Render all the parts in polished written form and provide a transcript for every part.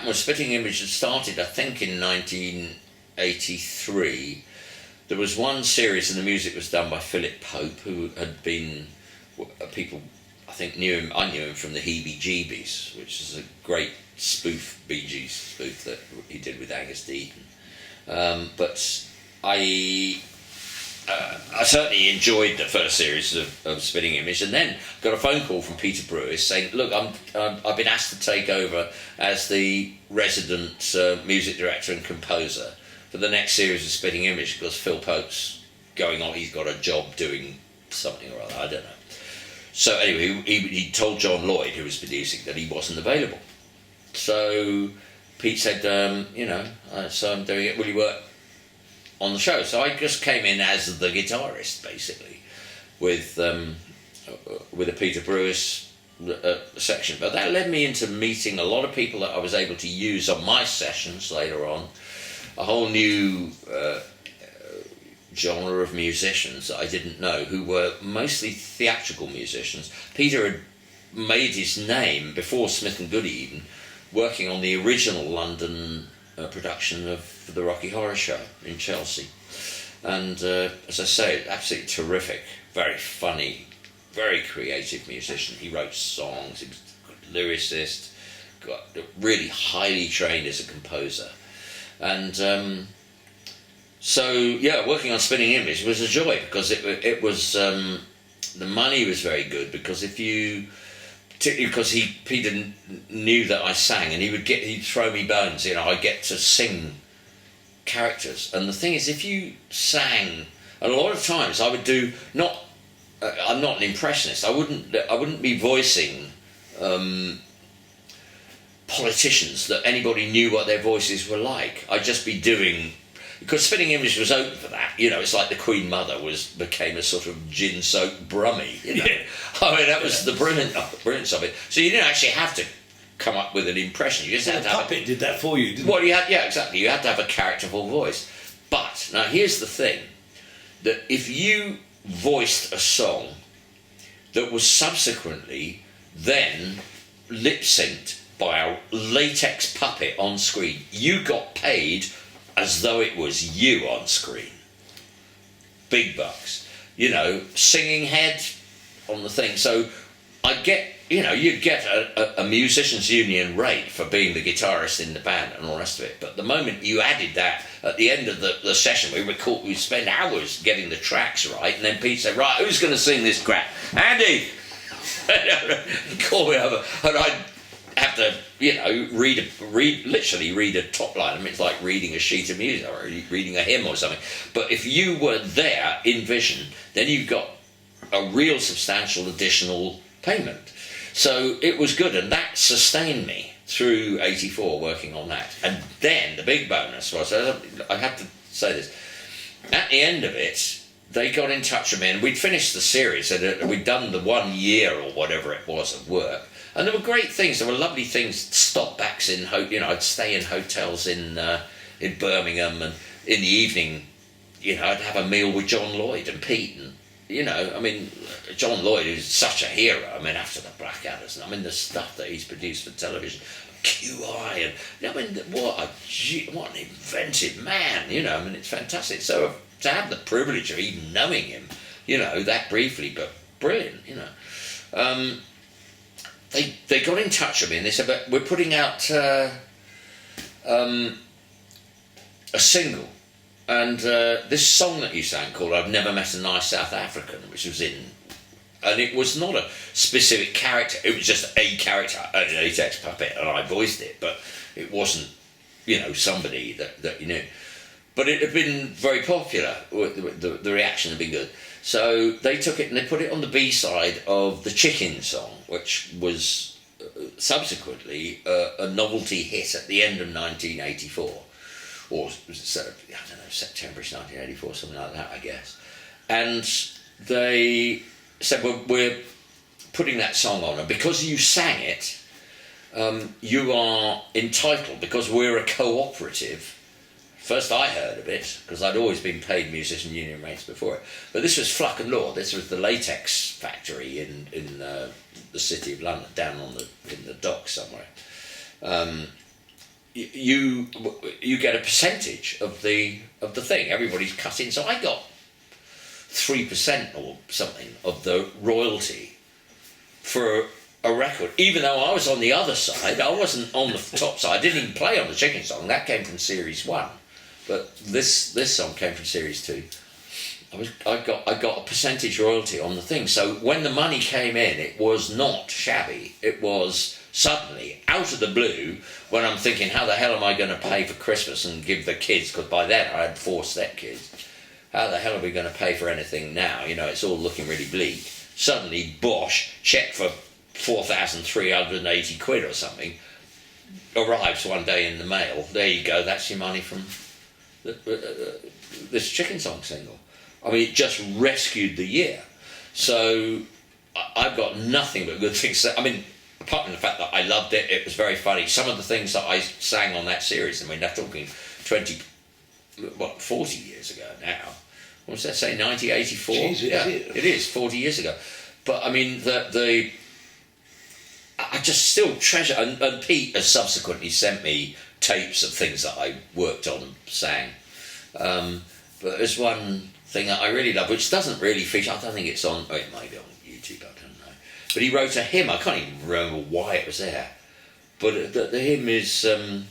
happened was Spitting Image had started, I think, in 1983. There was one series, and the music was done by Philip Pope, who had been people. I think I knew him from the Heebie-Jeebies, which is a great Bee Gees spoof that he did with Angus Deaton. But I certainly enjoyed the first series of Spitting Image, and then got a phone call from Peter Brewis saying, "Look, I've been asked to take over as the resident music director and composer for the next series of Spitting Image because Phil Pope's going on. He's got a job doing something or other. I don't know." So anyway, he told John Lloyd, who was producing, that he wasn't available. So Pete said, so I'm doing it. Will you work on the show? So I just came in as the guitarist, basically, with a Peter Brewis section. But that led me into meeting a lot of people that I was able to use on my sessions later on. A whole new genre of musicians that I didn't know, who were mostly theatrical musicians. Peter had made his name before Smith and Goody even, working on the original London production of the Rocky Horror Show in Chelsea. And as I say, absolutely terrific, very funny, very creative musician. He wrote songs, he was a good lyricist, got really highly trained as a composer. And working on Spitting Image was a joy because it was the money was very good because particularly because Peter knew that I sang and he'd throw me bones. I get to sing characters, and the thing is, if you sang, a lot of times I would do I'm not an impressionist. I wouldn't be voicing politicians that anybody knew what their voices were like. I'd just be doing. Because Spitting Image was open for that, it's like the Queen Mother became a sort of gin-soaked brummie, Yeah. I mean, that was the brilliance of it. So you didn't actually have to come up with an impression. You just had to have puppet did that for you, didn't it? Well, exactly. You had to have a characterful voice. But now here's the thing: that if you voiced a song that was subsequently then lip-synced by a latex puppet on screen, you got paid as though it was you on screen. Big bucks. Singing head on the thing. So you'd get a musicians union rate for being the guitarist in the band and all the rest of it. But the moment you added that at the end of the session, we'd spend hours getting the tracks right, and then Pete said, "Right, who's going to sing this crap? Andy!" He'd call me over, and I'd have to, literally read a top line. I mean, it's like reading a sheet of music or reading a hymn or something. But if you were there in vision, then you got a real substantial additional payment. So it was good, and that sustained me through 84 working on that. And then the big bonus was, I have to say this, at the end of it, they got in touch with me, and we'd finished the series, and we'd done the 1 year or whatever it was of work. And there were great things. There were lovely things. Stopbacks in, I'd stay in hotels in Birmingham, and in the evening, I'd have a meal with John Lloyd and Pete, and John Lloyd, who's such a hero. After the Blackadder, the stuff that he's produced for television, QI, and what an inventive man. It's fantastic. So to have the privilege of even knowing him, that briefly, but brilliant. They got in touch with me and they said, "But we're putting out a single, and this song that you sang called 'I've Never Met a Nice South African,' which was in, and it was not a specific character. It was just a character, an latex puppet, and I voiced it, but it wasn't, somebody that you knew. But it had been very popular. The reaction had been good. So they took it and they put it on the B-side of the Chicken song, which was subsequently a novelty hit at the end of 1984. Or, September-ish 1984, something like that, I guess. And they said, "Well, we're putting that song on, and because you sang it, you are entitled, because we're a cooperative." First I heard of it, because I'd always been paid musician union rates before it. But this was Fluck and Law. This was the latex factory in the city of London, down in the docks somewhere. you get a percentage of the thing. Everybody's cutting, so I got 3% or something of the royalty for a record, even though I was on the other side. I wasn't on the top side. I didn't even play on the Chicken Song. That came from Series 1, but this song came from Series 2. I got a percentage royalty on the thing. So when the money came in, it was not shabby. It was suddenly out of the blue, when I'm thinking, how the hell am I going to pay for Christmas and give the kids, because by then I had 4 stepkids. How the hell are we going to pay for anything now? You know, it's all looking really bleak. Suddenly, Bosch, check for 4,380 quid or something, arrives one day in the mail. There you go, that's your money from this Chicken Song single. I mean, it just rescued the year. So I've got nothing but good things to say. I mean, apart from the fact that I loved it, it was very funny. Some of the things that I sang on that series, I mean, they're talking 40 years ago now. What was that, say, 1984? Jeez, yeah, it is, 40 years ago. But, I mean, I just still treasure, and Pete has subsequently sent me tapes of things that I worked on and sang. But there's one thing that I really love, which doesn't really feature, I don't think it's on, it might be on YouTube, I don't know. But he wrote a hymn, I can't even remember why it was there. But the hymn is, and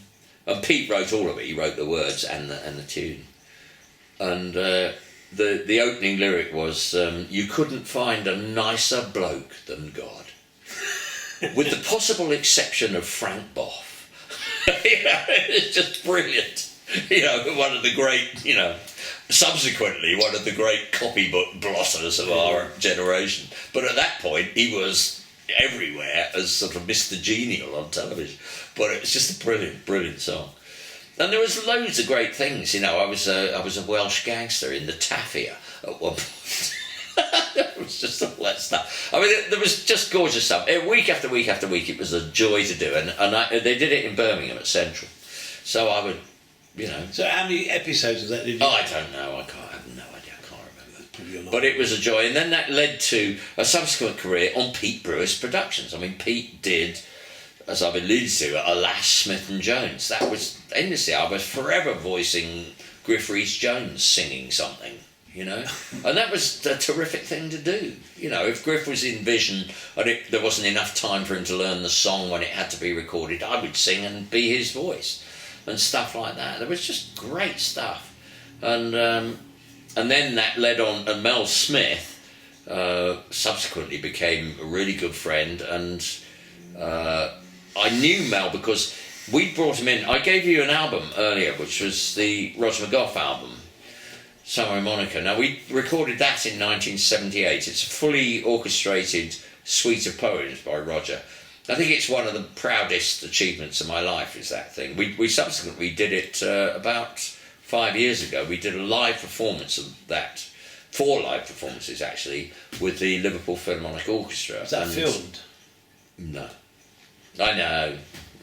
Pete wrote all of it, he wrote the words and the tune. And the opening lyric was, you couldn't find a nicer bloke than God. With the possible exception of Frank Boff. You know, it's just brilliant. You know, one of the great, you know, subsequently one of the great copybook blotters of our generation. But at that point, he was everywhere as sort of Mr. Genial on television. But it was just a brilliant, brilliant song. And there was loads of great things. You know, I was a Welsh gangster in the Taffia at one point. It was just all that stuff. I mean, there was just gorgeous stuff. Week after week after week, it was a joy to do. And they did it in Birmingham at Central. So I would, you know. So how many episodes of that did you? Oh, I don't know. I have no idea. I can't remember. But it was a joy. And then that led to a subsequent career on Pete Brewer's productions. I mean, Pete did, as I've alluded to, Alas, Smith and Jones. That was endlessly. I was forever voicing Griff Rhys-Jones singing something, you know. And that was a terrific thing to do. You know, if Griff was in Vision and there wasn't enough time for him to learn the song when it had to be recorded, I would sing and be his voice and stuff like that. There was just great stuff. And then that led on, and Mel Smith subsequently became a really good friend, and I knew Mel because we brought him in. I gave you an album earlier, which was the Roger McGough album, Summer in Monaco. Now, we recorded that in 1978. It's a fully orchestrated suite of poems by Roger. I think it's one of the proudest achievements of my life, is that thing. We subsequently did it about 5 years ago. We did a live performance of that, 4 live performances actually, with the Liverpool Philharmonic Orchestra. Is that filmed? No. I know.